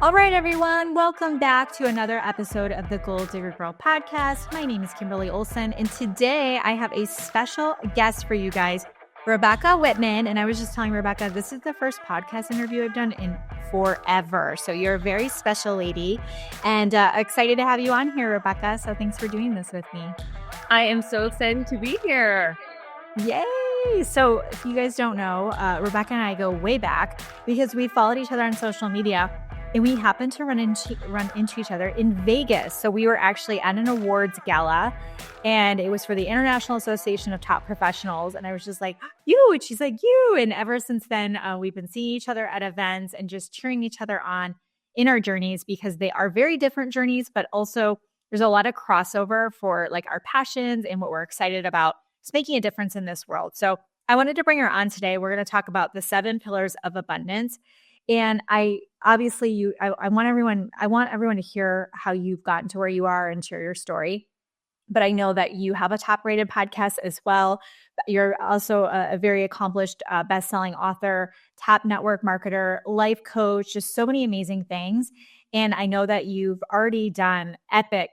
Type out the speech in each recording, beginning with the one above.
All right, everyone. Welcome back to another episode of the Gold Digger Girl podcast. My name is Kimberly Olson, and today I have a special guest for you guys, Rebecca Whitman. And I was just telling Rebecca, this is the first podcast interview I've done in forever. So you're a very special lady, and excited to have you on here, Rebecca. So thanks for doing this with me. I am so excited to be here. Yay! So if you guys don't know, Rebecca and I go way back because we followed each other on social media. And we happened to run into each other in Vegas. So we were actually at an awards gala, and it was for the International Association of Top Professionals. And I was just like, you, and she's like, you. And ever since then, we've been seeing each other at events and just cheering each other on in our journeys, because they are very different journeys, but also there's a lot of crossover for like our passions and what we're excited about. It's making a difference in this world. So I wanted to bring her on today. We're going to talk about the 7 pillars of abundance. And I want everyone to hear how you've gotten to where you are and share your story. But I know that you have a top-rated podcast as well. You're also a very accomplished best-selling author, top network marketer, life coach, just so many amazing things. And I know that you've already done epic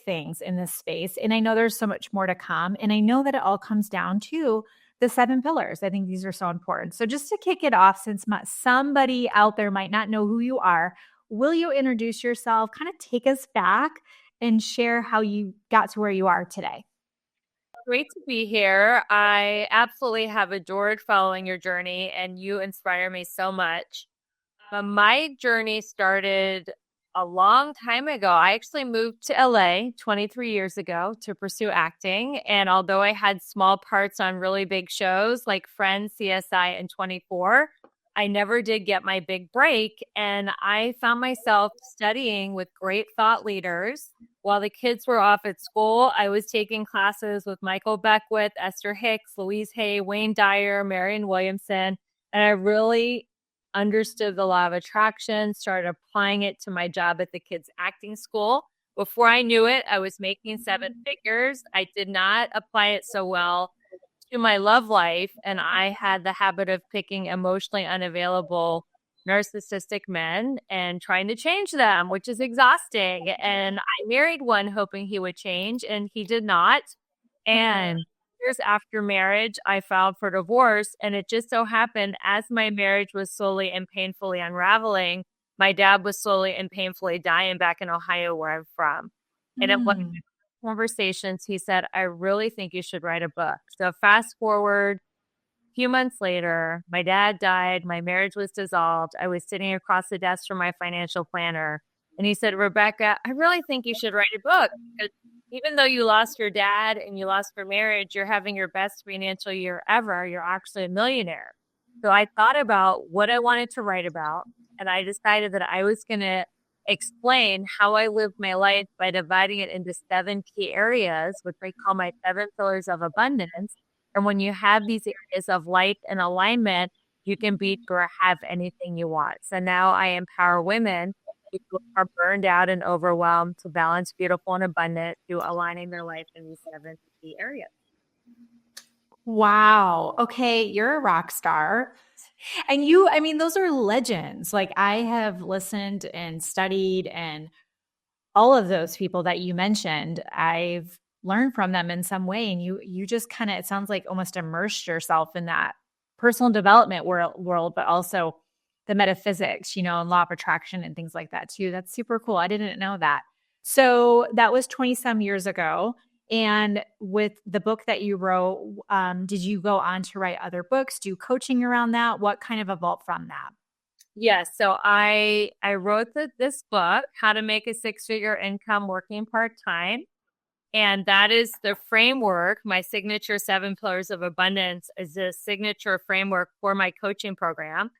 things in this space. And I know there's so much more to come. And I know that it all comes down to the 7 pillars. I think these are so important. So just to kick it off, since somebody out there might not know who you are, will you introduce yourself, kind of take us back and share how you got to where you are today? Great to be here. I absolutely have adored following your journey, and you inspire me so much. My journey started a long time ago. I actually moved to LA 23 years ago to pursue acting. And although I had small parts on really big shows like Friends, CSI, and 24, I never did get my big break. And I found myself studying with great thought leaders. While the kids were off at school, I was taking classes with Michael Beckwith, Esther Hicks, Louise Hay, Wayne Dyer, Marianne Williamson. And I really understood the law of attraction, started applying it to my job at the kids' acting school. Before I knew it, I was making 7 figures. I did not apply it so well to my love life, and I had the habit of picking emotionally unavailable, narcissistic men and trying to change them, which is exhausting. And I married one hoping he would change, and he did not. And years after marriage, I filed for divorce, and it just so happened as my marriage was slowly and painfully unraveling, my dad was slowly and painfully dying back in Ohio, where I'm from. And at one of the conversations, he said, I really think you should write a book. So fast forward a few months later, my dad died, my marriage was dissolved. I was sitting across the desk from my financial planner, and he said, Rebecca, I really think you should write a book, because even though you lost your dad and you lost your marriage, you're having your best financial year ever. You're actually a millionaire. So I thought about what I wanted to write about, and I decided that I was going to explain how I lived my life by dividing it into 7 key areas, which I call my 7 pillars of abundance. And when you have these areas of life and alignment, you can beat or have anything you want. So now I empower women who are burned out and overwhelmed to balance beautiful and abundant through aligning their life in these 7 key areas. Wow. Okay. You're a rock star. And those are legends. Like, I have listened and studied, and all of those people that you mentioned, I've learned from them in some way. And you just kind of, it sounds like almost immersed yourself in that personal development world, but also the metaphysics, and law of attraction and things like that too. That's super cool. I didn't know that. So that was 20 some years ago. And with the book that you wrote, did you go on to write other books, do coaching around that? What kind of evolved from that? Yes. So I wrote this book, How to Make a 6-Figure Income Working Part-Time. And that is the framework. My signature 7 pillars of abundance is the signature framework for my coaching program.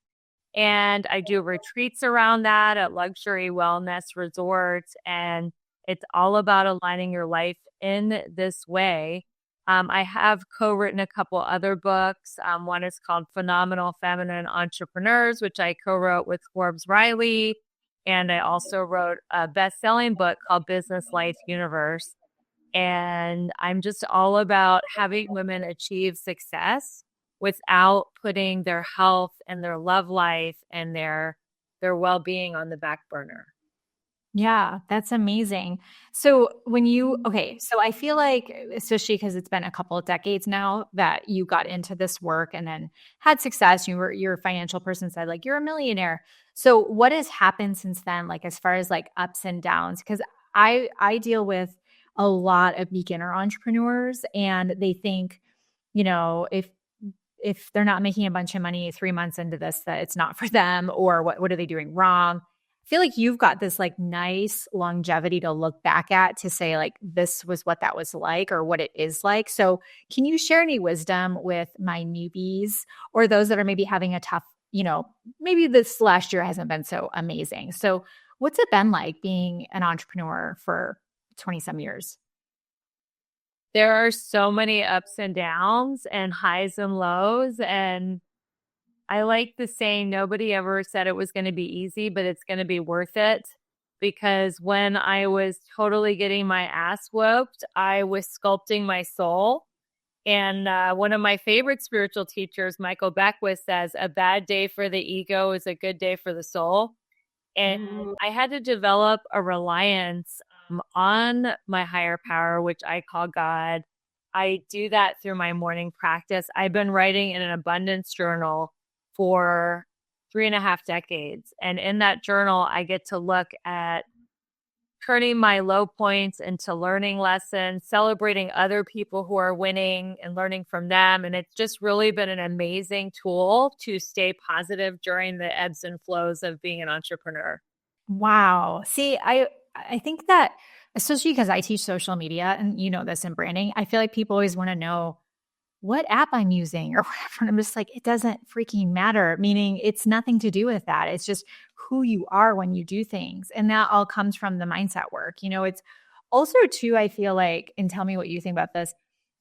And I do retreats around that at luxury wellness resorts. And it's all about aligning your life in this way. I have co-written a couple other books. One is called Phenomenal Feminine Entrepreneurs, which I co-wrote with Forbes Riley. And I also wrote a best-selling book called Business Life Universe. And I'm just all about having women achieve success without putting their health and their love life and their their well-being on the back burner. Yeah, that's amazing. So so I feel like, especially because it's been a couple of decades now that you got into this work and then had success, your financial person said like you're a millionaire. So what has happened since then, like as far as like ups and downs? Because I deal with a lot of beginner entrepreneurs and they think, if they're not making a bunch of money 3 months into this, that it's not for them, or what are they doing wrong? I feel like you've got this like nice longevity to look back at to say like this was what that was like or what it is like. So can you share any wisdom with my newbies or those that are maybe having a tough, maybe this last year hasn't been so amazing. So what's it been like being an entrepreneur for 20 some years? There are so many ups and downs and highs and lows. And I like the saying, nobody ever said it was going to be easy, but it's going to be worth it. Because when I was totally getting my ass whooped, I was sculpting my soul. And one of my favorite spiritual teachers, Michael Beckwith, says, a bad day for the ego is a good day for the soul. And I had to develop a reliance on my higher power, which I call God. I do that through my morning practice. I've been writing in an abundance journal for 3.5 decades. And in that journal, I get to look at turning my low points into learning lessons, celebrating other people who are winning and learning from them. And it's just really been an amazing tool to stay positive during the ebbs and flows of being an entrepreneur. Wow. See, I think that especially because I teach social media and you know this in branding, I feel like people always want to know what app I'm using or whatever. And I'm just like, it doesn't freaking matter. Meaning it's nothing to do with that. It's just who you are when you do things. And that all comes from the mindset work. It's also too, I feel like, and tell me what you think about this.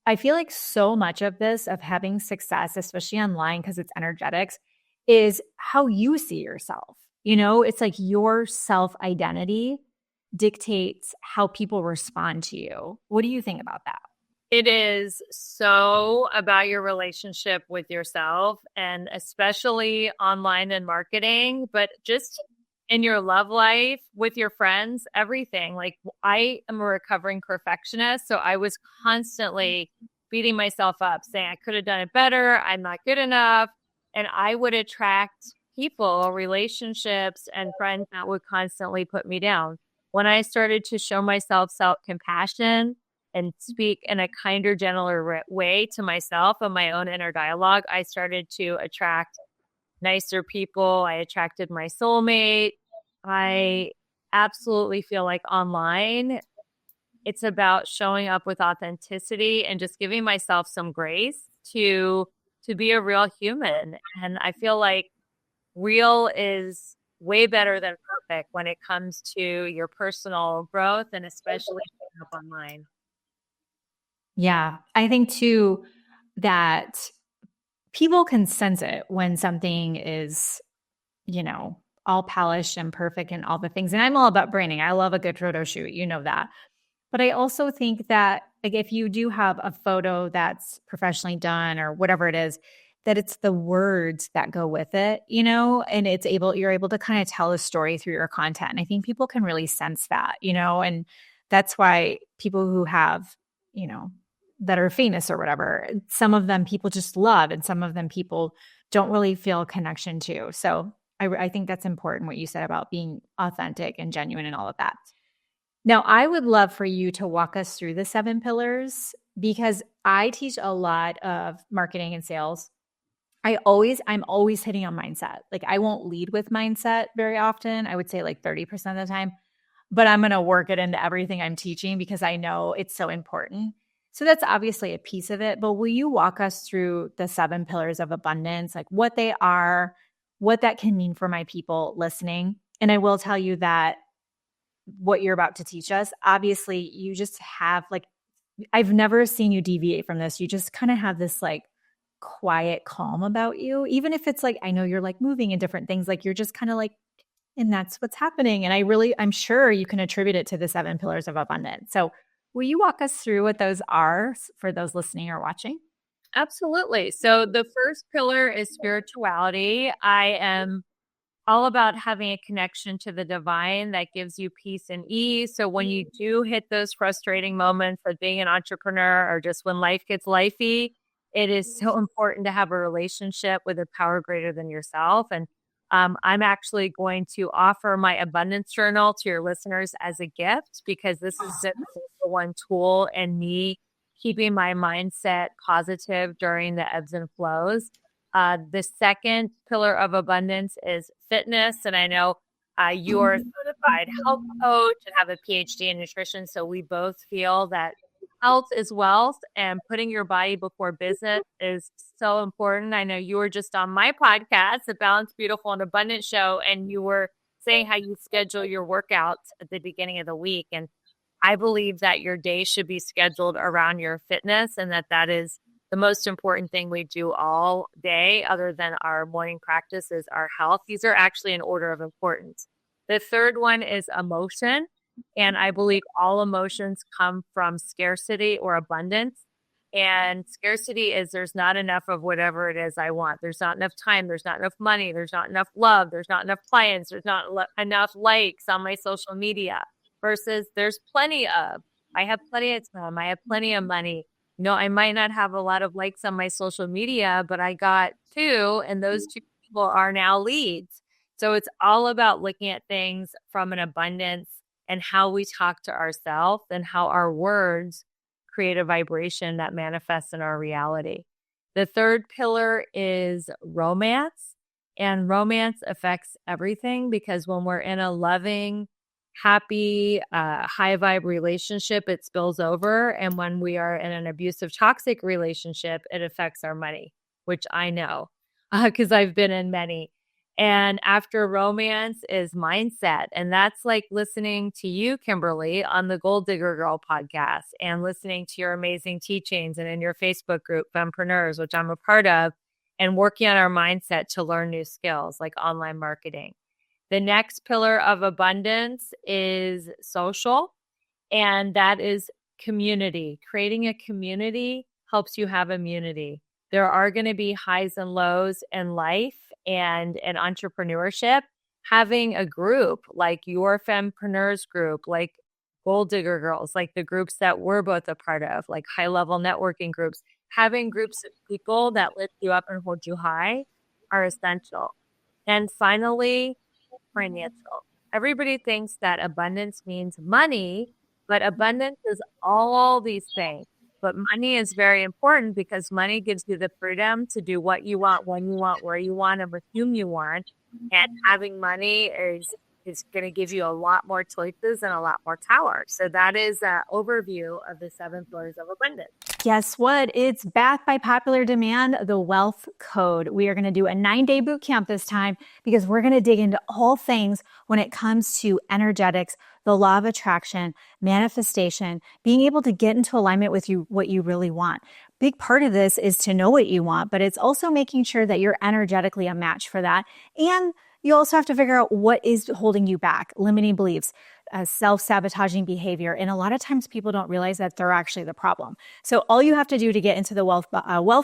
I feel like so much of this, of having success, especially online, because it's energetics, is how you see yourself. It's like your self identity dictates how people respond to you. What do you think about that? It is so about your relationship with yourself, and especially online and marketing, but just in your love life with your friends, everything. Like I am a recovering perfectionist. So I was constantly beating myself up saying I could have done it better. I'm not good enough. And I would attract people, relationships, and friends that would constantly put me down. When I started to show myself self-compassion and speak in a kinder, gentler way to myself and my own inner dialogue, I started to attract nicer people. I attracted my soulmate. I absolutely feel like online, it's about showing up with authenticity and just giving myself some grace to be a real human. And I feel like real is way better than perfect when it comes to your personal growth and especially showing up online. Yeah. I think too that people can sense it when something is, all polished and perfect and all the things. And I'm all about branding. I love a good photo shoot. You know that. But I also think that like if you do have a photo that's professionally done or whatever it is, that it's the words that go with it, and you're able to kind of tell a story through your content. And I think people can really sense that, and that's why people who have, that are famous or whatever, some of them people just love and some of them people don't really feel connection to. So I think that's important what you said about being authentic and genuine and all of that. Now, I would love for you to walk us through the 7 pillars because I teach a lot of marketing and sales. I'm always hitting on mindset. Like I won't lead with mindset very often. I would say like 30% of the time, but I'm going to work it into everything I'm teaching because I know it's so important. So that's obviously a piece of it, but will you walk us through the 7 pillars of abundance, like what they are, what that can mean for my people listening? And I will tell you that what you're about to teach us, obviously you just have like, I've never seen you deviate from this. You just kind of have this like quiet calm about you, even if it's like, I know you're like moving and different things, like you're just kind of like, and that's what's happening. And I'm sure you can attribute it to the 7 pillars of abundance. So will you walk us through what those are for those listening or watching? Absolutely. So the first pillar is spirituality. I am all about having a connection to the divine that gives you peace and ease. So when you do hit those frustrating moments of being an entrepreneur or just when life gets lifey, it is so important to have a relationship with a power greater than yourself. And I'm actually going to offer my abundance journal to your listeners as a gift because this is the number one tool in me keeping my mindset positive during the ebbs and flows. The second pillar of abundance is fitness. And I know you are a certified health coach and have a PhD in nutrition. So we both feel that health is wealth and putting your body before business is so important. I know you were just on my podcast, the Balanced, Beautiful, and Abundant show, and you were saying how you schedule your workouts at the beginning of the week. And I believe that your day should be scheduled around your fitness and that is the most important thing we do all day other than our morning practice is our health. These are actually in order of importance. The third one is emotion. And I believe all emotions come from scarcity or abundance. And scarcity is there's not enough of whatever it is I want. There's not enough time. There's not enough money. There's not enough love. There's not enough clients. There's not enough likes on my social media versus there's plenty of. I have plenty of time. I have plenty of money. I might not have a lot of likes on my social media, but I got 2, and those 2 people are now leads. So it's all about looking at things from an abundance and how we talk to ourselves and how our words create a vibration that manifests in our reality. The third pillar is romance, and romance affects everything because when we're in a loving, happy, high vibe relationship, it spills over. And when we are in an abusive, toxic relationship, it affects our money, which I know because I've been in many. And after romance is mindset. And that's like listening to you, Kimberly, on the Gold Digger Girl podcast and listening to your amazing teachings and in your Facebook group, Fempreneurs, which I'm a part of, and working on our mindset to learn new skills like online marketing. The next pillar of abundance is social, and that is community. Creating a community helps you have immunity. There are going to be highs and lows in life and in entrepreneurship. Having a group like your Fempreneurs group, like Gold Digger Girls, like the groups that we're both a part of, like high level networking groups, having groups of people that lift you up and hold you high are essential. And finally, financial. Everybody thinks that abundance means money, but abundance is all these things. But money is very important because money gives you the freedom to do what you want, when you want, where you want, and with whom you want. And having money is going to give you a lot more choices and a lot more power. So that is an overview of the 7 pillars of abundance. Guess what? It's back by popular demand, the Wealth Code. We are going to do a 9-day boot camp this time because we're going to dig into all things when it comes to energetics, the law of attraction, manifestation, being able to get into alignment with what you really want. Big part of this is to know what you want, but it's also making sure that you're energetically a match for that. And you also have to figure out what is holding you back, limiting beliefs, self-sabotaging behavior. And a lot of times people don't realize that they're actually the problem. So all you have to do to get into the Wealth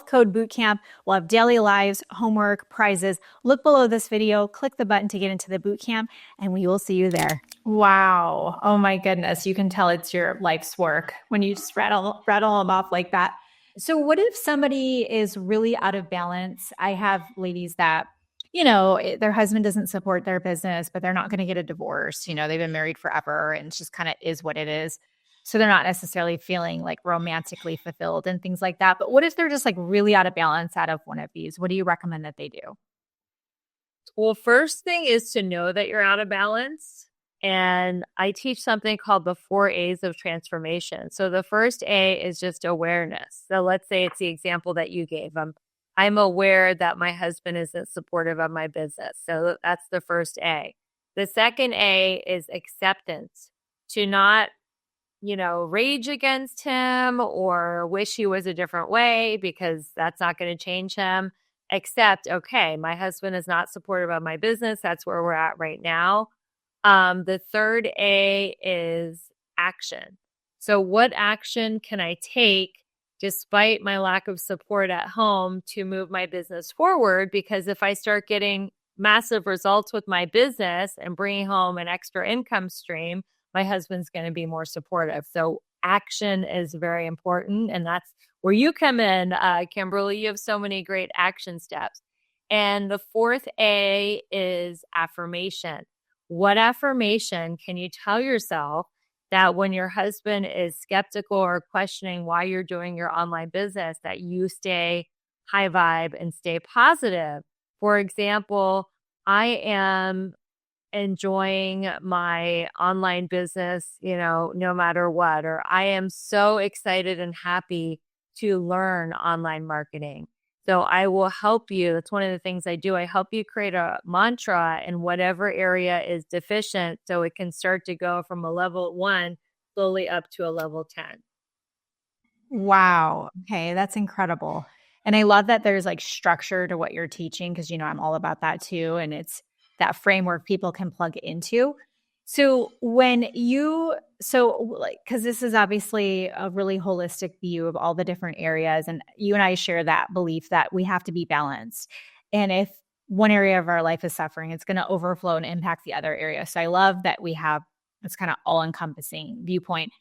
Code Bootcamp, we'll have daily lives, homework, prizes. Look below this video, click the button to get into the bootcamp, and we will see you there. Wow. Oh my goodness. You can tell it's your life's work when you just rattle them off like that. So what if somebody is really out of balance? I have ladies that their husband doesn't support their business, but they're not going to get a divorce. They've been married forever and it's just kind of is what it is. So they're not necessarily feeling like romantically fulfilled and things like that. But what if they're just like really out of balance out of one of these? What do you recommend that they do? Well, first thing is to know that you're out of balance. And I teach something called the 4 A's of transformation. So the first A is just awareness. So let's say it's the example that you gave. I'm aware that my husband isn't supportive of my business. So that's the first A. The second A is acceptance, to not, rage against him or wish he was a different way because that's not going to change him. Accept, okay, my husband is not supportive of my business. That's where we're at right now. The third A is action. So what action can I take despite my lack of support at home to move my business forward? Because if I start getting massive results with my business and bringing home an extra income stream, my husband's going to be more supportive. So action is very important. And that's where you come in, Kimberly. You have so many great action steps. And the fourth A is affirmation. What affirmation can you tell yourself that when your husband is skeptical or questioning why you're doing your online business, that you stay high vibe and stay positive? For example, I am enjoying my online business, no matter what, or I am so excited and happy to learn online marketing. So I will help you. That's one of the things I do. I help you create a mantra in whatever area is deficient so it can start to go from a level 1 slowly up to a level 10. Wow. Okay. That's incredible. And I love that there's like structure to what you're teaching because, I'm all about that too. And it's that framework people can plug into. So because this is obviously a really holistic view of all the different areas, and you and I share that belief that we have to be balanced. And if one area of our life is suffering, it's going to overflow and impact the other area. So I love that we have this kind of all encompassing viewpoint.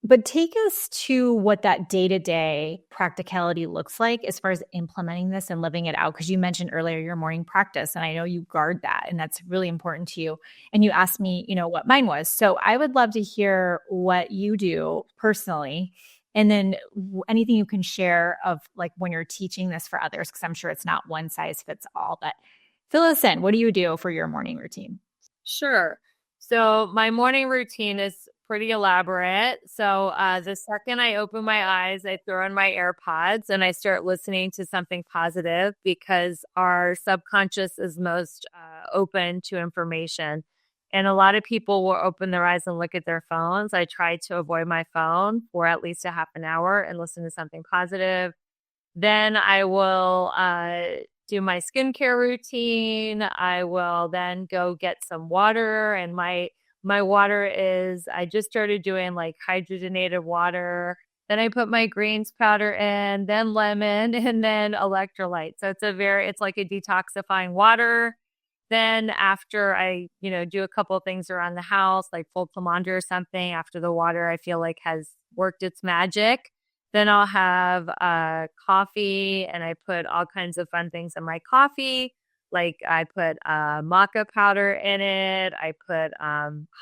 But take us to what that day-to-day practicality looks like as far as implementing this and living it out. Because you mentioned earlier your morning practice, and I know you guard that, and that's really important to you. And you asked me, what mine was. So I would love to hear what you do personally, and then anything you can share of like when you're teaching this for others, because I'm sure it's not one size fits all. But fill us in. What do you do for your morning routine? Sure. So my morning routine is pretty elaborate. So the second I open my eyes, I throw in my AirPods and I start listening to something positive because our subconscious is most open to information. And a lot of people will open their eyes and look at their phones. I try to avoid my phone for at least a half an hour and listen to something positive. Then I will do my skincare routine. I will then go get some water, and my water is, I just started doing like hydrogenated water. Then I put my greens powder in, then lemon, and then electrolyte. So it's like a detoxifying water. Then after I, do a couple of things around the house, like fold some laundry or something, after the water I feel like has worked its magic, then I'll have coffee, and I put all kinds of fun things in my coffee. Like I put maca powder in it. I put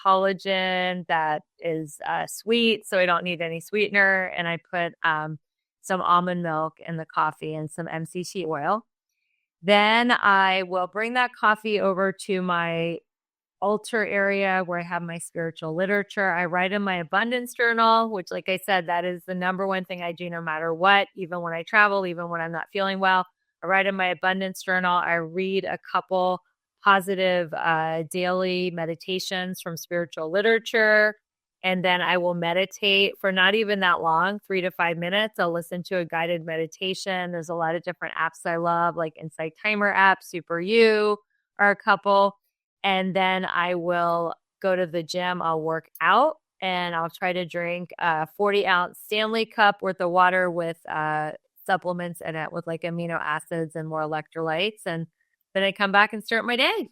collagen that is sweet, so I don't need any sweetener. And I put some almond milk in the coffee and some MCT oil. Then I will bring that coffee over to my altar area where I have my spiritual literature. I write in my abundance journal, which, like I said, that is the number one thing I do no matter what, even when I travel, even when I'm not feeling well. I write in my abundance journal. I read a couple positive daily meditations from spiritual literature. And then I will meditate for not even that long, 3 to 5 minutes. I'll listen to a guided meditation. There's a lot of different apps I love, like Insight Timer app, Super You are a couple. And then I will go to the gym. I'll work out, and I'll try to drink a 40-ounce Stanley cup worth of water with supplements in it with like amino acids and more electrolytes. And then I come back and start my day.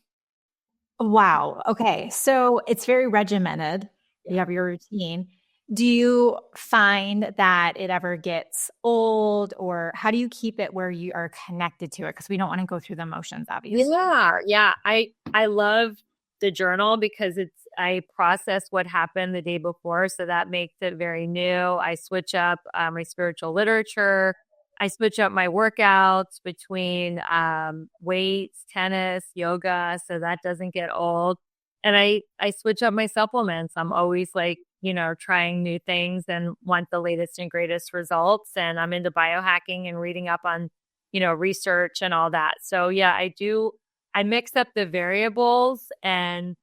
Wow. Okay. So it's very regimented. You have your routine. Do you find that it ever gets old, or how do you keep it where you are connected to it? Because we don't want to go through the motions, obviously. Yeah. I love the journal because I process what happened the day before. So that makes it very new. I switch up my spiritual literature. I switch up my workouts between weights, tennis, yoga. So that doesn't get old. And I switch up my supplements. I'm always like, trying new things and want the latest and greatest results. And I'm into biohacking and reading up on, research and all that. So yeah, I mix up the variables, and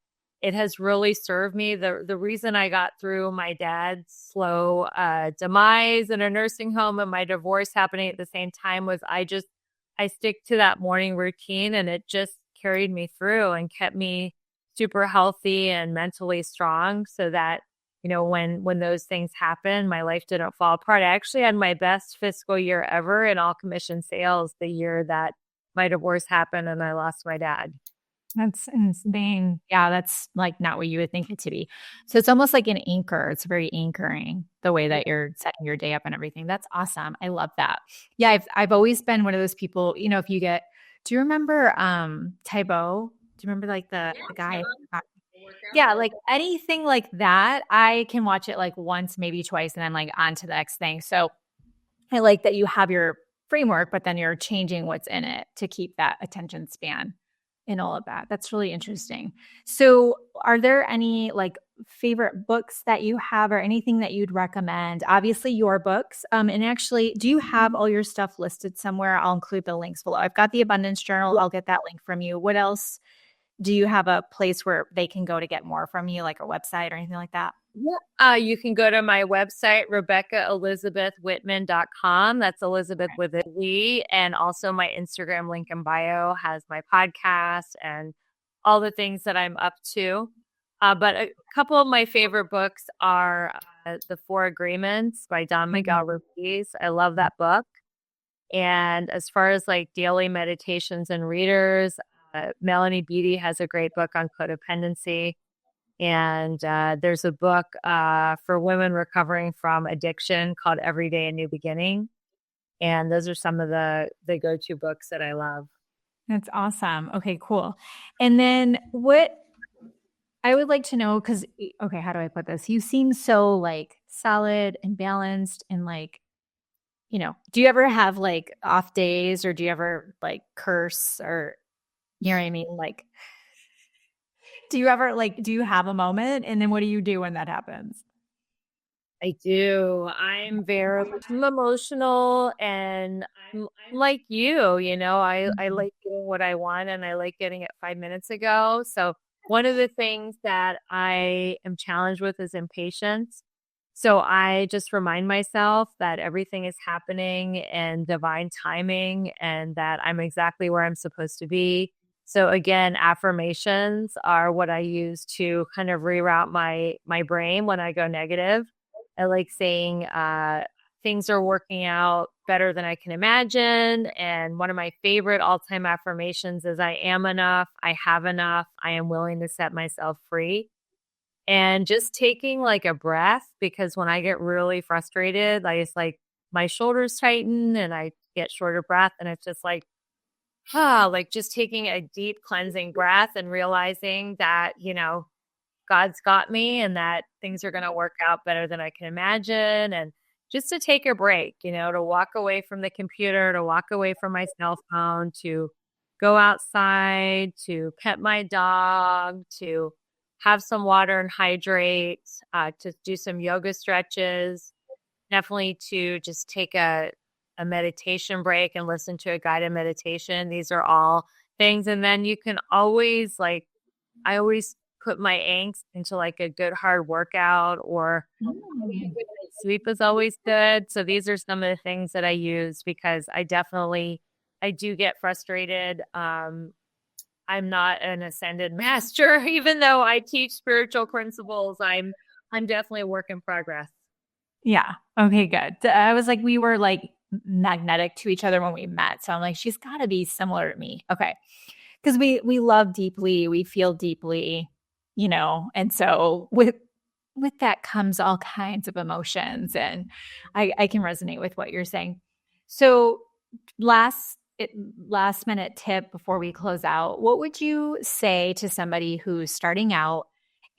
it has really served me. The reason I got through my dad's slow demise in a nursing home and my divorce happening at the same time was I stick to that morning routine, and it just carried me through and kept me super healthy and mentally strong, so that, when those things happen, my life didn't fall apart. I actually had my best fiscal year ever in all commission sales the year that my divorce happened and I lost my dad. That's insane. Yeah, that's like not what you would think it to be. So it's almost like an anchor. It's very anchoring the way that you're setting your day up and everything. That's awesome. I love that. Yeah, I've always been one of those people, if you get, do you remember Tybo? Do you remember like the guy? Yeah, like anything like that, I can watch it like once, maybe twice, and I'm like on to the next thing. So I like that you have your framework, but then you're changing what's in it to keep that attention span and all of that. That's really interesting. So, are there any like favorite books that you have or anything that you'd recommend? Obviously, your books. And actually, do you have all your stuff listed somewhere? I'll include the links below. I've got the Abundance Journal. I'll get that link from you. What else? Do you have a place where they can go to get more from you, like a website or anything like that? Yeah. You can go to my website, RebeccaElizabethWhitman.com. That's Elizabeth with a Z. And also my Instagram link in bio has my podcast and all the things that I'm up to. But a couple of my favorite books are The Four Agreements by Don Miguel Ruiz. I love that book. And as far as like daily meditations and readers, Melanie Beattie has a great book on codependency. And there's a book for women recovering from addiction called Every Day a New Beginning. And those are some of the go-to books that I love. That's awesome. Okay, cool. And then what I would like to know, because, okay, how do I put this? You seem so like solid and balanced and like, do you ever have like off days or do you ever like curse or, you know what I mean? Like, do you ever like, do you have a moment? And then what do you do when that happens? I do. I'm very emotional and I'm like you, I like doing what I want and I like getting it 5 minutes ago. So one of the things that I am challenged with is impatience. So I just remind myself that everything is happening in divine timing and that I'm exactly where I'm supposed to be. So again, affirmations are what I use to kind of reroute my brain when I go negative. I like saying things are working out better than I can imagine. And one of my favorite all-time affirmations is I am enough, I have enough, I am willing to set myself free. And just taking like a breath, because when I get really frustrated, I just like my shoulders tighten and I get shorter breath. And it's just like just taking a deep cleansing breath and realizing that, God's got me and that things are going to work out better than I can imagine. And just to take a break, to walk away from the computer, to walk away from my cell phone, to go outside, to pet my dog, to have some water and hydrate, to do some yoga stretches, definitely to just take a meditation break and listen to a guided meditation. These are all things. And then you can always I always put my angst into like a good hard workout or sleep is always good. So these are some of the things that I use because I do get frustrated. I'm not an ascended master, even though I teach spiritual principles. I'm definitely a work in progress. Yeah. Okay, good. I was like, we were like magnetic to each other when we met. So I'm like, she's got to be similar to me. Okay. Because we love deeply, we feel deeply, and so with that comes all kinds of emotions. And I can resonate with what you're saying. So last minute tip before we close out, what would you say to somebody who's starting out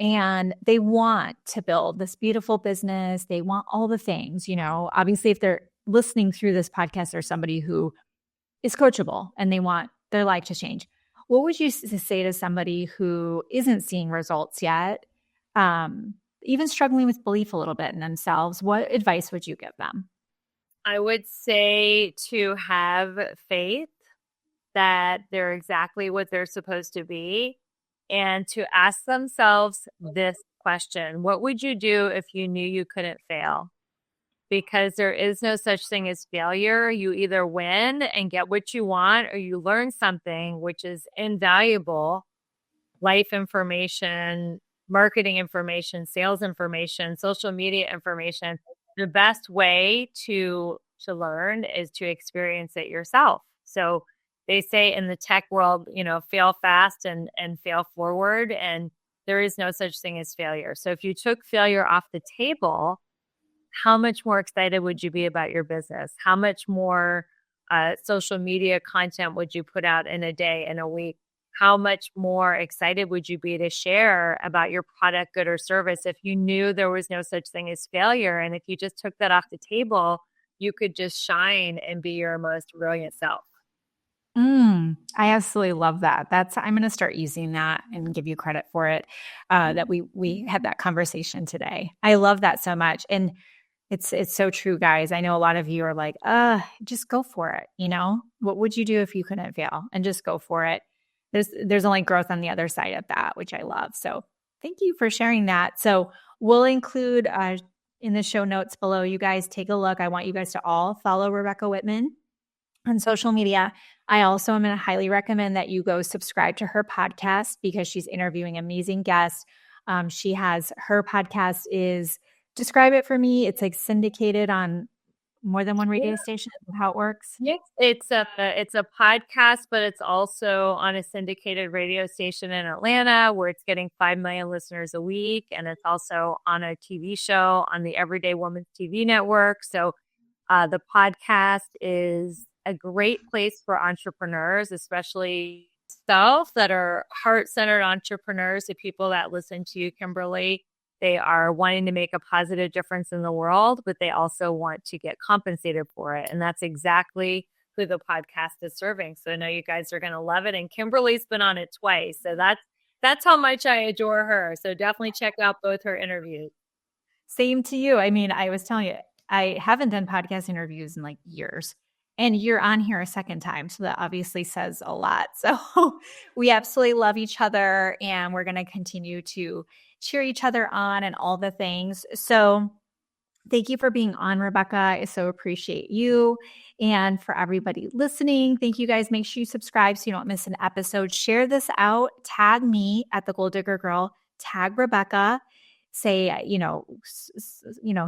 and they want to build this beautiful business? They want all the things, obviously if they're listening through this podcast, there's somebody who is coachable and they want their life to change. What would you say to somebody who isn't seeing results yet, even struggling with belief a little bit in themselves? What advice would you give them? I would say to have faith that they're exactly what they're supposed to be and to ask themselves this question: what would you do if you knew you couldn't fail? Because there is no such thing as failure. You either win and get what you want, or you learn something which is invaluable: life information, marketing information, sales information, social media information. The best way to learn is to experience it yourself. So they say in the tech world, fail fast and fail forward. And there is no such thing as failure. So if you took failure off the table, how much more excited would you be about your business? How much more social media content would you put out in a day, in a week? How much more excited would you be to share about your product, good, or service if you knew there was no such thing as failure? And if you just took that off the table, you could just shine and be your most brilliant self. I absolutely love that. I'm going to start using that and give you credit for it. That we had that conversation today. I love that so much. And it's so true, guys. I know a lot of you are like, just go for it. What would you do if you couldn't fail? And just go for it. There's only growth on the other side of that, which I love. So thank you for sharing that. So we'll include in the show notes below, you guys take a look. I want you guys to all follow Rebecca Whitman on social media. I also am going to highly recommend that you go subscribe to her podcast because she's interviewing amazing guests. She has her podcast is describe it for me. It's like syndicated on more than one radio station. How it works? Yes, it's a podcast, but it's also on a syndicated radio station in Atlanta where it's getting 5 million listeners a week, and it's also on a TV show on the Everyday Woman's TV network. So the podcast is a great place for entrepreneurs, especially self that are heart-centered entrepreneurs, the people that listen to you, Kimberly. They are wanting to make a positive difference in the world, but they also want to get compensated for it. And that's exactly who the podcast is serving. So I know you guys are going to love it. And Kimberly's been on it twice. So that's how much I adore her. So definitely check out both her interviews. Same to you. I mean, I was telling you, I haven't done podcast interviews in like years. And you're on here a second time. So that obviously says a lot. So we absolutely love each other. And we're going to continue to cheer each other on and all the things. So thank you for being on, Rebecca. I so appreciate you. And for everybody listening, thank you guys. Make sure you subscribe so you don't miss an episode. Share this out. Tag me at the Gold Digger Girl. Tag Rebecca. Say,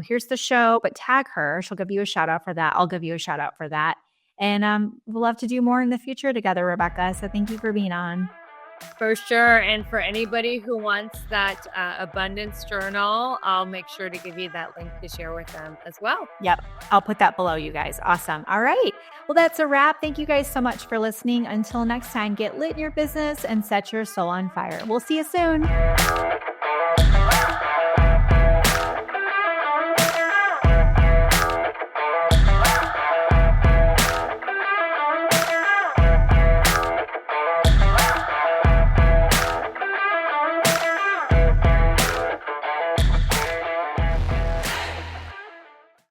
here's the show, but tag her. She'll give you a shout out for that. I'll give you a shout out for that. And we'll love to do more in the future together, Rebecca. So thank you for being on. For sure. And for anybody who wants that abundance journal, I'll make sure to give you that link to share with them as well. Yep. I'll put that below, you guys. Awesome. All right. Well, that's a wrap. Thank you guys so much for listening. Until next time, get lit in your business and set your soul on fire. We'll see you soon.